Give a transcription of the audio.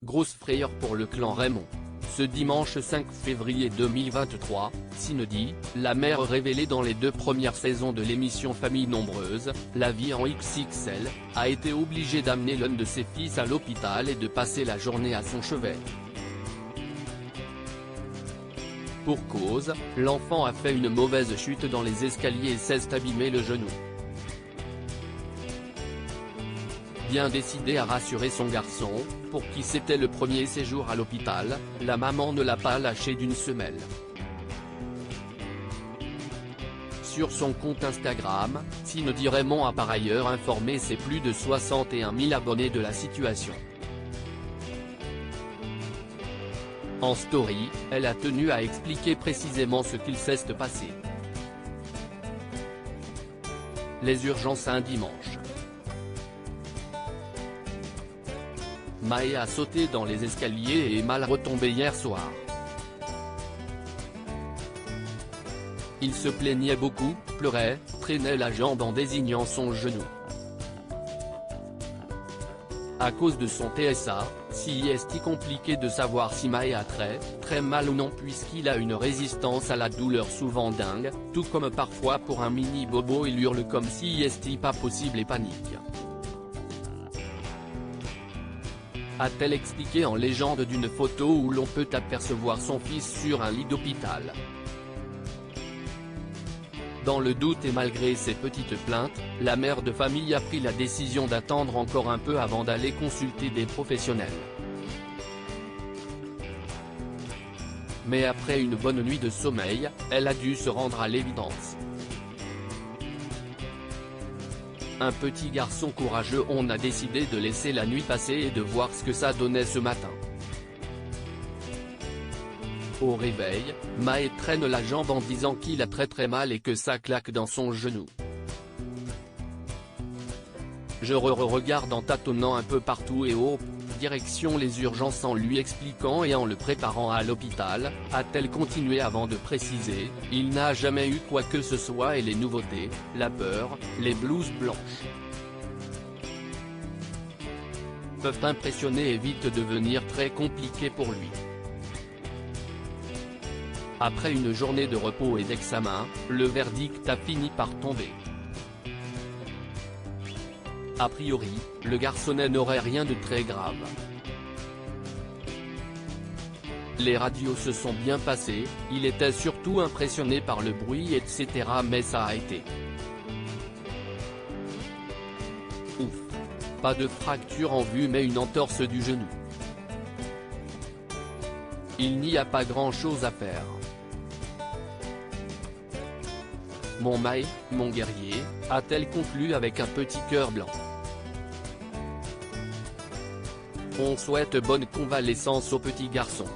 Grosse frayeur pour le clan Raymond. Ce dimanche 5 février 2023, Cindy, la mère révélée dans les 2 premières saisons de l'émission Famille Nombreuse, La vie en XXL, a été obligée d'amener l'un de ses fils à l'hôpital et de passer la journée à son chevet. Pour cause, l'enfant a fait une mauvaise chute dans les escaliers et s'est abîmé le genou. Bien décidée à rassurer son garçon, pour qui c'était le premier séjour à l'hôpital, la maman ne l'a pas lâché d'une semelle. Sur son compte Instagram, Cindy Raymond a par ailleurs informé ses plus de 61 000 abonnés de la situation. En story, elle a tenu à expliquer précisément ce qu'il s'est passé. Les urgences un dimanche. Mae a sauté dans les escaliers et est mal retombé hier soir. Il se plaignait beaucoup, pleurait, traînait la jambe en désignant son genou. À cause de son TSA, c'est compliqué de savoir si Mae a très mal ou non puisqu'il a une résistance à la douleur souvent dingue, tout comme parfois pour un mini bobo il hurle comme si pas possible et panique. A-t-elle expliqué en légende d'une photo où l'on peut apercevoir son fils sur un lit d'hôpital. Dans le doute et malgré ses petites plaintes, la mère de famille a pris la décision d'attendre encore un peu avant d'aller consulter des professionnels. Mais après une bonne nuit de sommeil, elle a dû se rendre à l'évidence. Un petit garçon courageux, on a décidé de laisser la nuit passer et de voir ce que ça donnait ce matin. Au réveil, Mae traîne la jambe en disant qu'il a très mal et que ça claque dans son genou. Je regarde en tâtonnant un peu partout et direction les urgences en lui expliquant et en le préparant à l'hôpital, a-t-elle continué avant de préciser, il n'a jamais eu quoi que ce soit et les nouveautés, la peur, les blouses blanches peuvent impressionner et vite devenir très compliquées pour lui. Après une journée de repos et d'examen, le verdict a fini par tomber. A priori, le garçonnet n'aurait rien de très grave. Les radios se sont bien passées, il était surtout impressionné par le bruit etc. mais ça a été. Ouf. Pas de fracture en vue mais une entorse du genou. Il n'y a pas grand chose à faire. Mon Mae, mon guerrier, a-t-elle conclu avec un petit cœur blanc. On souhaite bonne convalescence au petit garçon.